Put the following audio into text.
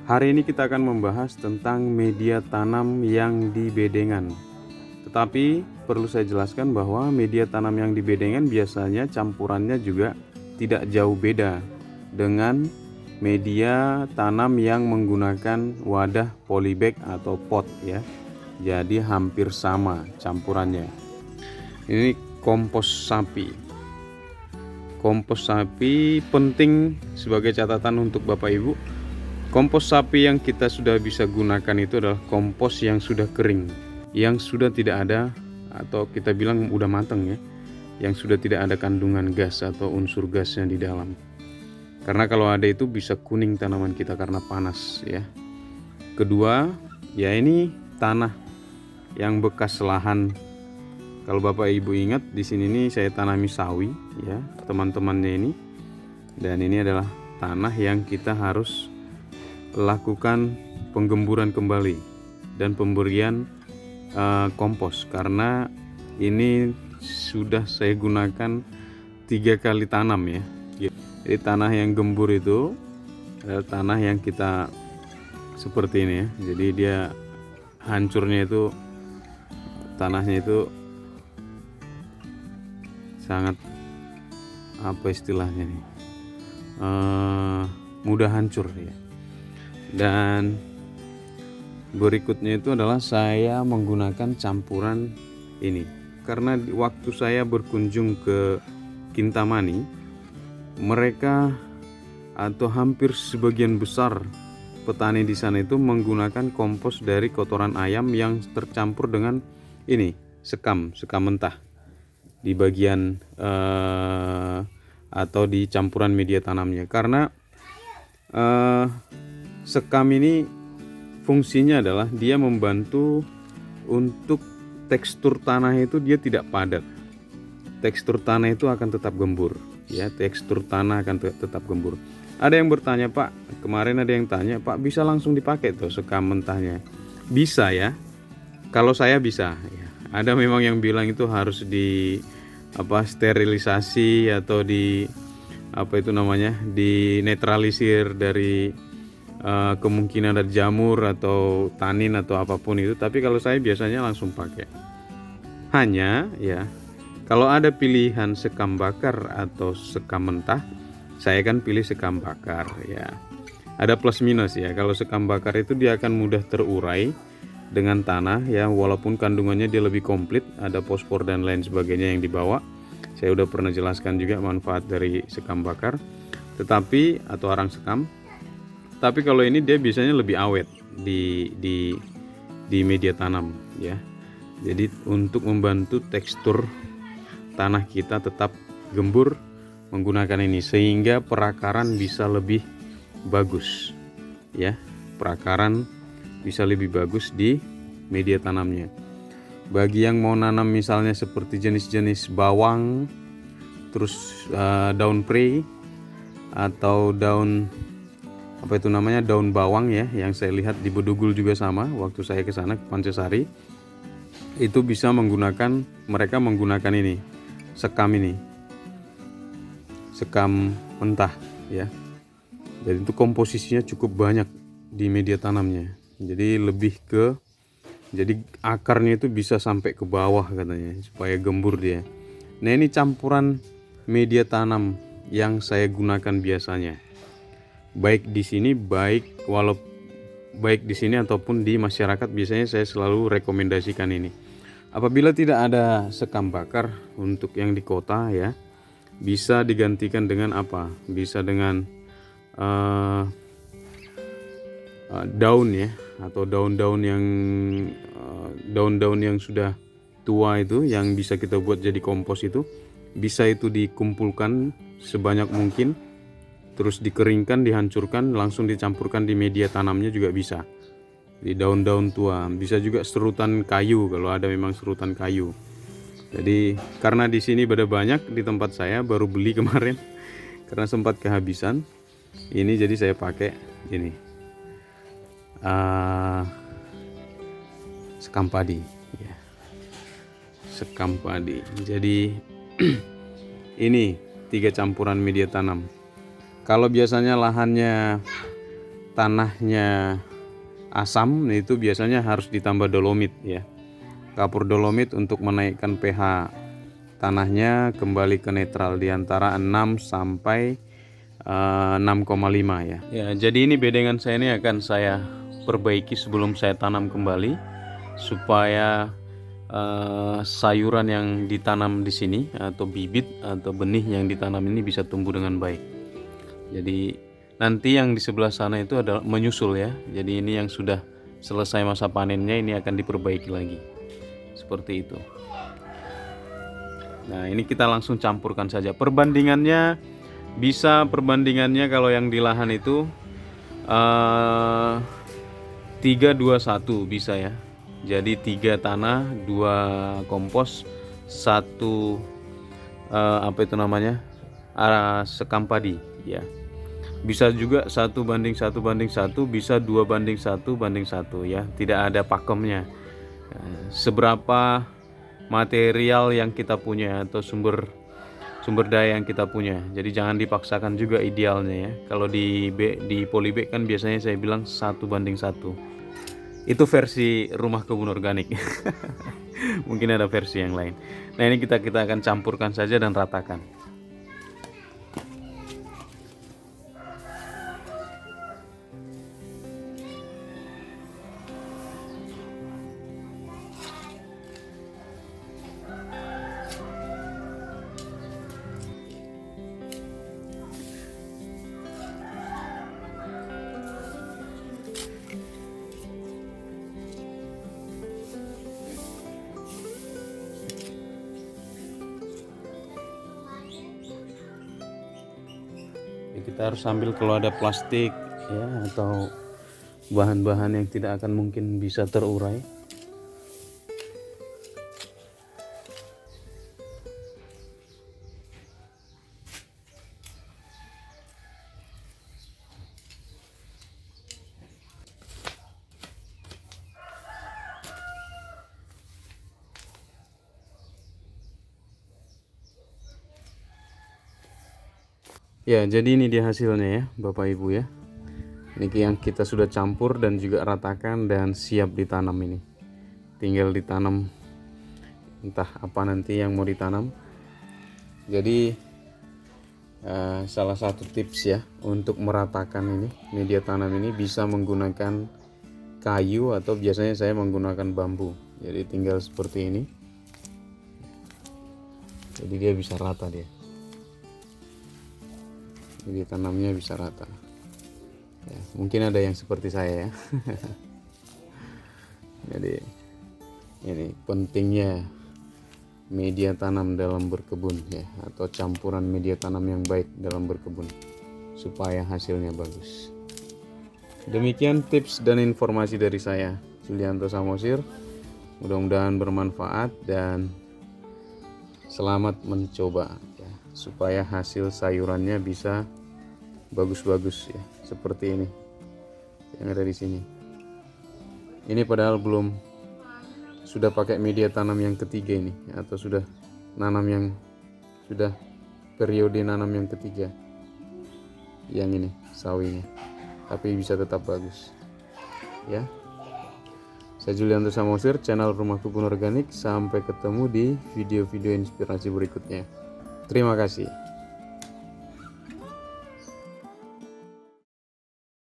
Hari ini kita akan membahas tentang media tanam yang di bedengan. Tetapi perlu saya jelaskan bahwa media tanam yang di bedengan biasanya campurannya juga tidak jauh beda dengan media tanam yang menggunakan wadah polybag atau pot ya. Jadi hampir sama campurannya. Ini kompos sapi. Kompos sapi penting sebagai catatan untuk Bapak Ibu. Kompos sapi yang kita sudah bisa gunakan itu adalah kompos yang sudah kering, yang sudah tidak ada atau kita bilang udah matang ya, yang sudah tidak ada kandungan gas atau unsur gasnya di dalam. Karena kalau ada itu bisa kuning tanaman kita karena panas ya. Kedua, ya ini tanah yang bekas lahan. Kalau Bapak Ibu ingat di sini nih saya tanami sawi ya, teman-temannya ini. Dan ini adalah tanah yang kita harus lakukan penggemburan kembali dan pemberian kompos, karena ini sudah saya gunakan 3 kali tanam ya. Jadi tanah yang gembur itu adalah tanah yang kita seperti ini ya. Jadi dia hancurnya itu, tanahnya itu sangat apa istilahnya nih, mudah hancur ya. Dan berikutnya itu adalah saya menggunakan campuran ini karena waktu saya berkunjung ke Kintamani, mereka atau hampir sebagian besar petani di sana itu menggunakan kompos dari kotoran ayam yang tercampur dengan ini sekam mentah di bagian atau di campuran media tanamnya. Karena sekam ini fungsinya adalah dia membantu untuk tekstur tanah itu dia tidak padat. Tekstur tanah itu akan tetap gembur ya, tekstur tanah akan tetap gembur. Ada yang bertanya, Pak, kemarin ada yang tanya, Pak, bisa langsung dipakai tuh sekam mentahnya? Bisa ya. Kalau saya bisa ya. Ada memang yang bilang itu harus di sterilisasi atau di dinetralisir dari kemungkinan ada jamur atau tanin atau apapun itu. Tapi kalau saya biasanya langsung pakai. Hanya ya, kalau ada pilihan sekam bakar atau sekam mentah, saya kan pilih sekam bakar ya. Ada plus minus ya. Kalau sekam bakar itu dia akan mudah terurai dengan tanah ya, walaupun kandungannya dia lebih komplit, ada fosfor dan lain sebagainya yang dibawa. Saya udah pernah jelaskan juga manfaat dari sekam bakar, tetapi atau arang sekam. Tapi kalau ini dia biasanya lebih awet di media tanam ya. Jadi untuk membantu tekstur tanah kita tetap gembur menggunakan ini, sehingga perakaran bisa lebih bagus ya. Perakaran bisa lebih bagus di media tanamnya. Bagi yang mau nanam misalnya seperti jenis-jenis bawang, terus daun pre atau daun daun bawang ya, yang saya lihat di Bedugul juga sama waktu saya ke sana ke Pancasari, itu bisa mereka menggunakan ini sekam mentah ya. Dan itu komposisinya cukup banyak di media tanamnya, jadi jadi akarnya itu bisa sampai ke bawah katanya supaya gembur dia. Nah, ini campuran media tanam yang saya gunakan biasanya. Baik di sini ataupun di masyarakat, biasanya saya selalu rekomendasikan ini. Apabila tidak ada sekam bakar untuk yang di kota ya, bisa digantikan dengan apa? Bisa dengan daun ya, atau daun-daun yang sudah tua itu yang bisa kita buat jadi kompos itu. Bisa itu dikumpulkan sebanyak mungkin, terus dikeringkan, dihancurkan, langsung dicampurkan di media tanamnya juga bisa. Di daun-daun tua, bisa juga serutan kayu kalau ada memang serutan kayu. Jadi karena di sini pada banyak di tempat saya, baru beli kemarin karena sempat kehabisan. Ini jadi saya pakai ini sekam padi ya. Sekam padi. Jadi ini 3 campuran media tanam. Kalau biasanya lahannya tanahnya asam, itu biasanya harus ditambah dolomit ya. Kapur dolomit untuk menaikkan pH tanahnya kembali ke netral di antara 6 sampai 6,5 ya. Ya, jadi ini bedengan saya ini akan saya perbaiki sebelum saya tanam kembali supaya sayuran yang ditanam di sini atau bibit atau benih yang ditanam ini bisa tumbuh dengan baik. Jadi nanti yang di sebelah sana itu adalah menyusul ya. Jadi ini yang sudah selesai masa panennya ini akan diperbaiki lagi. Seperti itu. Nah, ini kita langsung campurkan saja. Perbandingannya kalau yang di lahan itu 3-2-1 bisa ya. Jadi 3 tanah, 2 kompos, 1 sekam padi ya. Bisa juga 1:1:1, bisa 2:1:1 ya. Tidak ada pakemnya. Seberapa material yang kita punya atau sumber daya yang kita punya. Jadi jangan dipaksakan juga idealnya ya. Kalau di polybag kan biasanya saya bilang 1:1. Itu versi rumah kebun organik. Mungkin ada versi yang lain. Nah, ini kita akan campurkan saja dan ratakan. Kita harus ambil kalau ada plastik ya atau bahan-bahan yang tidak akan mungkin bisa terurai. Ya, jadi ini dia hasilnya ya Bapak Ibu ya. Ini yang kita sudah campur dan juga ratakan dan siap ditanam ini. Tinggal ditanam entah apa nanti yang mau ditanam. Jadi salah satu tips ya untuk meratakan ini media tanam ini bisa menggunakan kayu atau biasanya saya menggunakan bambu. Jadi tinggal seperti ini. Jadi dia bisa rata dia. Jadi tanamnya bisa rata ya, mungkin ada yang seperti saya ya. Jadi ini pentingnya media tanam dalam berkebun ya, atau campuran media tanam yang baik dalam berkebun supaya hasilnya bagus. Demikian tips dan informasi dari saya, Julianto Samosir. Mudah-mudahan bermanfaat dan selamat mencoba ya, supaya hasil sayurannya bisa bagus-bagus ya, seperti ini yang ada di sini. Ini padahal belum, sudah pakai media tanam yang ketiga ini atau sudah periode nanam yang ketiga yang ini sawinya, tapi bisa tetap bagus ya. Saya Julianto Samosir, channel Rumah Kebun Organik. Sampai ketemu di video-video inspirasi berikutnya. Terima kasih.